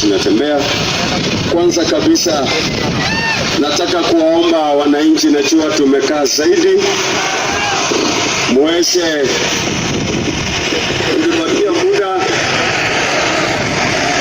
George Natembea. Kwanza kabisa nataka kuwaomba wananchi, najua tumekaa zaidi, muweze kutupatia muda,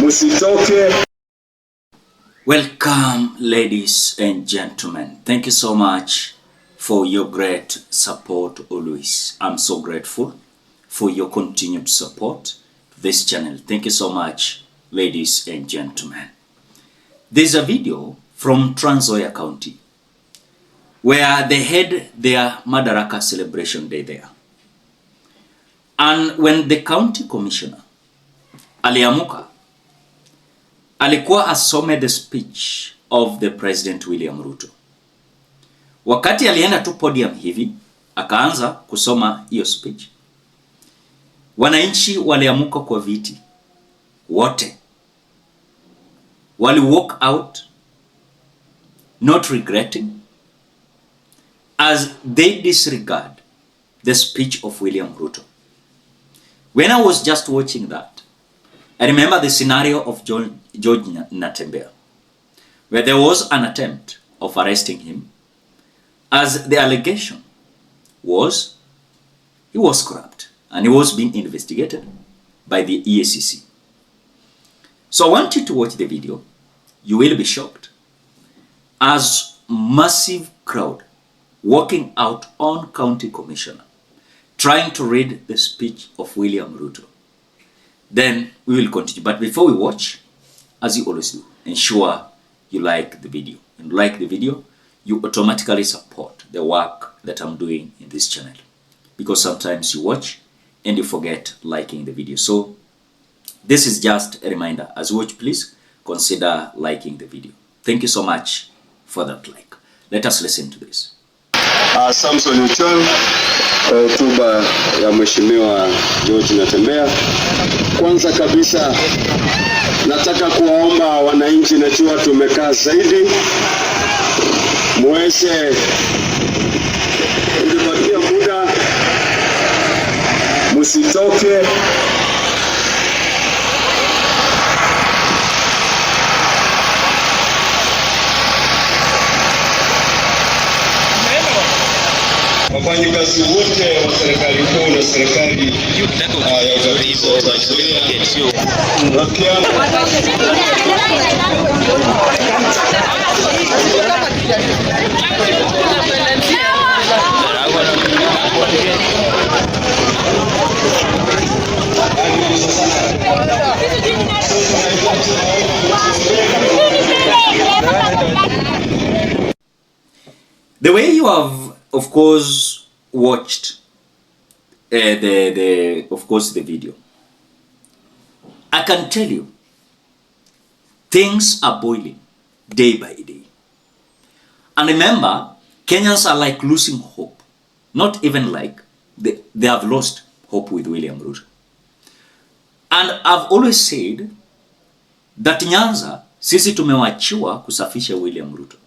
musitoke. Welcome, ladies and gentlemen. Thank you so much for your great support always. I'm so grateful for your continued support to this channel. Thank you so much, ladies and gentlemen. There's a video from Nzoia County where they had their Madaraka celebration day there. And when the county commissioner aliamuka, alikuwa asome the speech of the President William RUTO. Wakati alienda tu podium hivi, akaanza kusoma hiyo speech, wananchi waliamuka kwa viti wote. Wali walk out not regretting as they disregard the speech of William RUTO. When I was just watching that, I remember the scenario of George Natembea, where there was an attempt of arresting him, as the allegation was he was corrupt and he was being investigated by the EACC. So I want you to watch the video. You will be shocked as massive crowd walking out on county commissioner trying to read the speech of William RUTO. Then we will continue. But before we watch, as you always do, ensure you like the video. And like the video, you automatically support the work that I'm doing in this channel. Because sometimes you watch and you forget liking the video. So this is just a reminder. As you watch, please consider liking the video. Thank you so much for that like. Let us listen to this. Samson Uchon, hotuba ya Mheshimiwa George Natembea. Kwanza kabisa nataka kuwaomba wananchi, najua tumekaa zaidi, muweze kutupatia muda, musitoke. Wafanyikazi wote wa serikali kuu na serikali ya utawala wa sheria. The way you have, of course, watched the video, I can tell you things are boiling day by day. And remember, Kenyans are like losing hope. Not even like, they have lost hope with William RUTO. And I've always said that Nyanza, sisi tumewachiwa kusafisha William RUTO.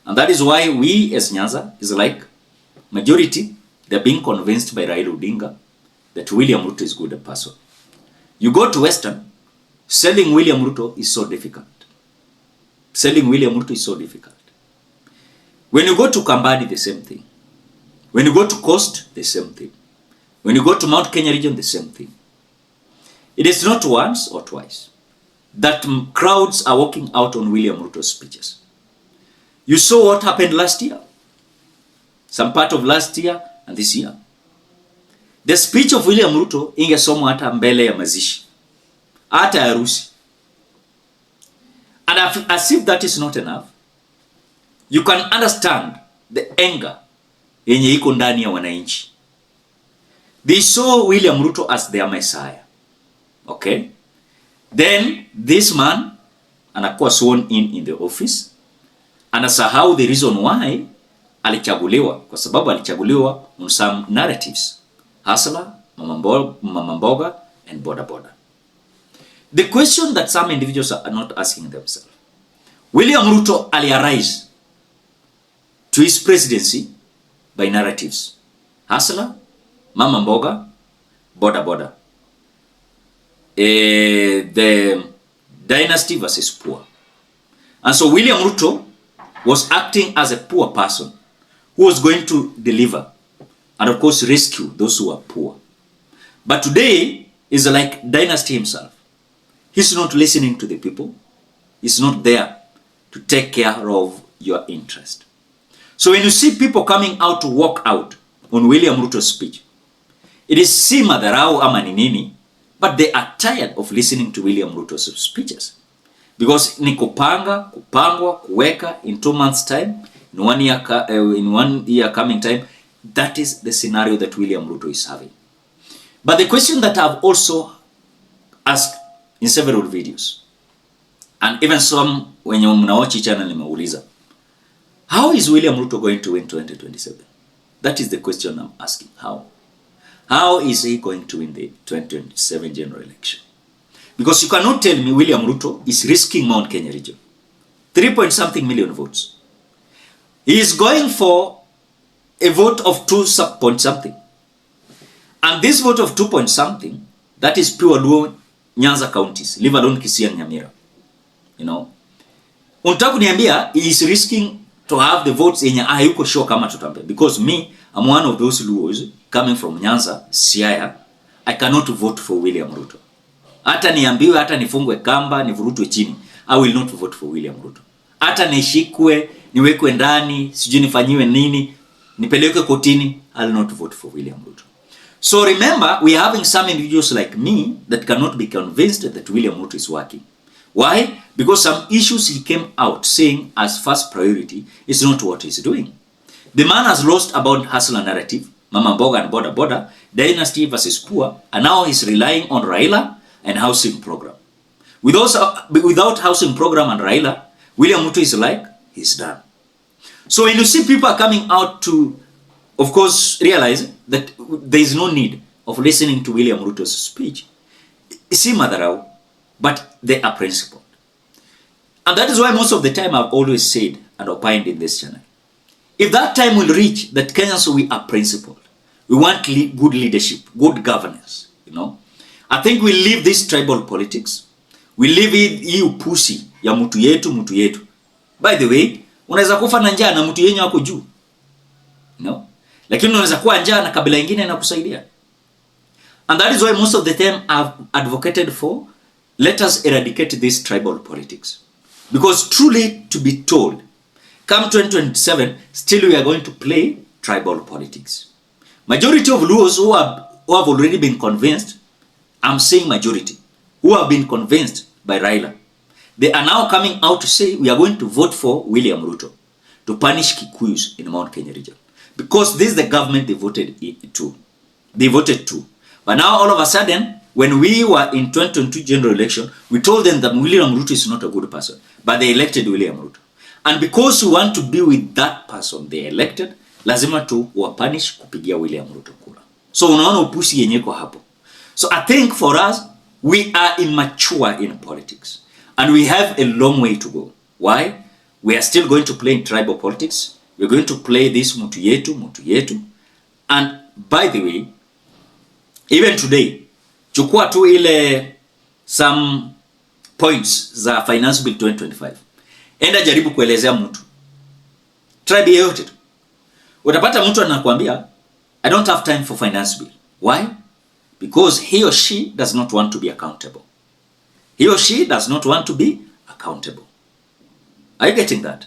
And that is why we as Nyanza is like majority, they're being convinced by Raila Odinga that William RUTO is good a person. You go to Western, selling William RUTO is so difficult. Selling William RUTO is so difficult. When you go to Kambadi, the same thing. When you go to Coast, the same thing. When you go to Mount Kenya region, the same thing. It is not once or twice that crowds are walking out on William RUTO's speeches. You saw what happened last year. Some part of last year and this year. The speech of William RUTO ingesomwa hata mbele ya mazishi, hata harusi. And as if that is not enough, you can understand the anger yenye iko ndani ya wananchi. They saw William RUTO as their Messiah. Okay? Then this man anakuwa sworn in the office. Anasahau the reason why alichaguliwa, kwa sababu alichaguliwa on some narratives. Hustler, mama mboga and boda boda. The question that some individuals are not asking themselves, William RUTO ali-arise to his presidency by narratives. Hustler, mama mboga, boda boda. The Dynasty versus poor. And so William Ruto was acting as a poor person who was going to deliver and of course rescue those who are poor. But today is like Dynasty himself. He's not listening to the people. He's not there to take care of your interest. So when you see people coming out to walk out on William Ruto's speech, it is si madharau ama ni nini, but they are tired of listening to William Ruto's speeches. Because ni kupanga, kupangwa, kuweka in 2 months time, in 1 year coming time. That is the scenario that William Ruto is having. But the question that I've also asked in several videos, and even some when you mnawachi channel nimeuliza, how is William Ruto going to win 2027? That is the question I'm asking. How is he going to win the 2027 general election? Because you cannot tell me William Ruto is risking Mount Kenya region. 3.something million votes. He is going for a vote of 2.something. And this vote of 2.something, that is pure Luo Nyanza counties, leave alone Kisii and Nyamira. You know. Unataka kuniambia he is risking to have the votes yenye hayuko sure kama tutampe. Because me, I'm one of those Luos coming from Nyanza, Siaya. I cannot vote for William Ruto. Hata niambiwe, hata nifungwe kamba, nivurutwe chini, I will not vote for William Ruto. Hata nishikwe, niwekwe ndani, sijui nifanyiwe nini, nipelekwe kotini, I will not vote for William Ruto. So remember, we are having some individuals like me that cannot be convinced that William Ruto is working. Why? Because some issues he came out saying as first priority is not what he's doing. The man has lost about hustler narrative, Mama Mboga and Boda Boda, Dynasty versus poor, and now he's relying on Raila and housing program. Without housing program and Raila, William Ruto is like, he's done. So when you see people coming out to, of course, realize that there is no need of listening to William Ruto's speech, see madharau, but they are principled. And that is why most of the time I've always said and opined in this channel, if that time will reach that Kenyans, we are principled, we want good leadership, good governance, you know, I think we leave this tribal politics, we leave hii upusi ya mtu yetu. By the way, unaweza kufa na njaa na mtu yenye wako juu, no? Lakini unaweza kuwa njaa na kabila ingine na kusaidia. And that is why most of the time I've advocated for, let us eradicate this tribal politics. Because truly to be told, come 2027, still we are going to play tribal politics. Majority of Luos who have already been convinced, I'm saying majority, who have been convinced by Raila, they are now coming out to say we are going to vote for William Ruto to punish Kikuyus in Mount Kenya region. Because this is the government they voted to. But now all of a sudden, when we were in 2022 general election, we told them that William Ruto is not a good person. But they elected William Ruto. And because we want to be with that person they elected, lazima tu wapanish kupigia William Ruto kura. So unaona upusi yenyeko hapo. So I think for us, we are immature in politics. And we have a long way to go. Why? We are still going to play in tribal politics. We're going to play this mutu yetu. And by the way, even today, chukua tu ile some points za Finance Bill 2025. Enda jaribu kuelezea mtu. Tribe yote tu. Utapata mtu anakuambia, I don't have time for Finance Bill. Why? Because he or she does not want to be accountable. He or she does not want to be accountable. Are you getting that?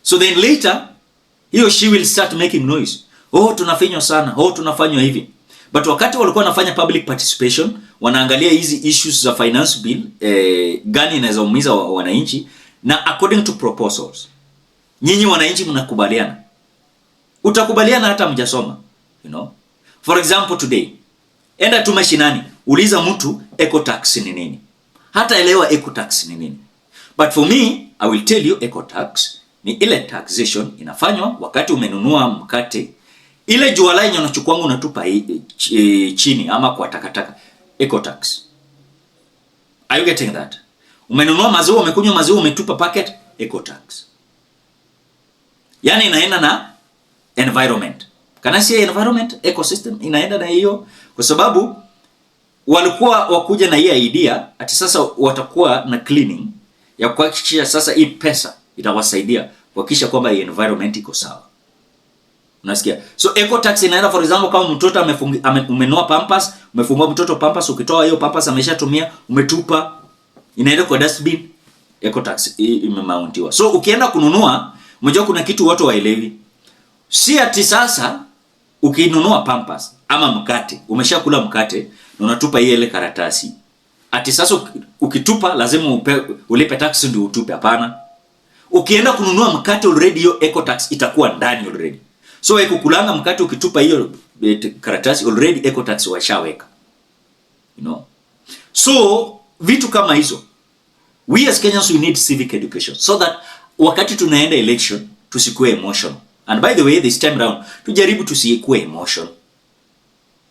So then later, he or she will start making noise. Oh, tunafinywa sana. Oh, tunafanywa hivi. But wakati walikuwa wanafanya public participation, wanaangalia hizi issues za finance bill, gani inaweza umiza wananchi, na according to proposals, nyinyi wananchi mnakubaliana. Utakubaliana hata mjasoma, you know. For example today, enda tu mashinani, uliza mtu eco tax ni nini. Hata elewa eco tax ni nini. But for me, I will tell you eco tax ni ile taxation inafanywa wakati umenunua mkate, ile juala yenye unachukuanga unatupa chini ama kwa takataka, eco tax. Are you getting that? Umenunua maziwa, umekunywa maziwa, umetupa packet, eco tax. Yani inaenda na environment. Can I say environment, ecosystem inaenda na hiyo, kwa sababu walikuwa wakuja na hii idea ati sasa watakuwa na cleaning ya kuhakikisha sasa hii pesa itawasaidia kuhakikisha kwamba environment iko sawa. Unasikia? So eco tax inaenda, for example, kama mtoto umenunua pampers, umefungua mtoto pampers, ukitoa hiyo pampers ameshatumia, umetupa, inaenda kwa dustbin, eco tax imemountiwa. So ukienda kununua, mmoja kuna kitu watu waelewi. Si ati sasa ukinunua pampers ama mkate, umeshakula mkate na unatupa ile karatasi, ati sasa ukitupa lazima ulipe tax ndio utupe. Hapana. Ukienda kununua mkate already hiyo eco tax itakuwa ndani already. So wewe kukulanga mkate ukitupa hiyo karatasi already eco tax washaweka. You know? So vitu kama hizo, we as Kenyans we need civic education so that wakati tunaenda election tusikue emotional. And by the way, this time round tujaribu tusikue emotional.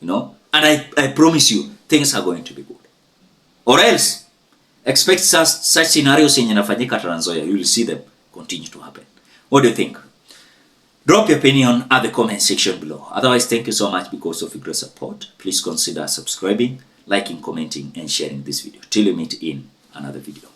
You know? And I promise you things are going to be good. Or else expect such scenarios yenye nafanyika Trans Nzoia. You will see them continue to happen. What do you think? Drop your opinion at the comment section below. Otherwise, thank you so much because of your great support. Please consider subscribing, liking, commenting, and sharing this video. Till we meet in another video.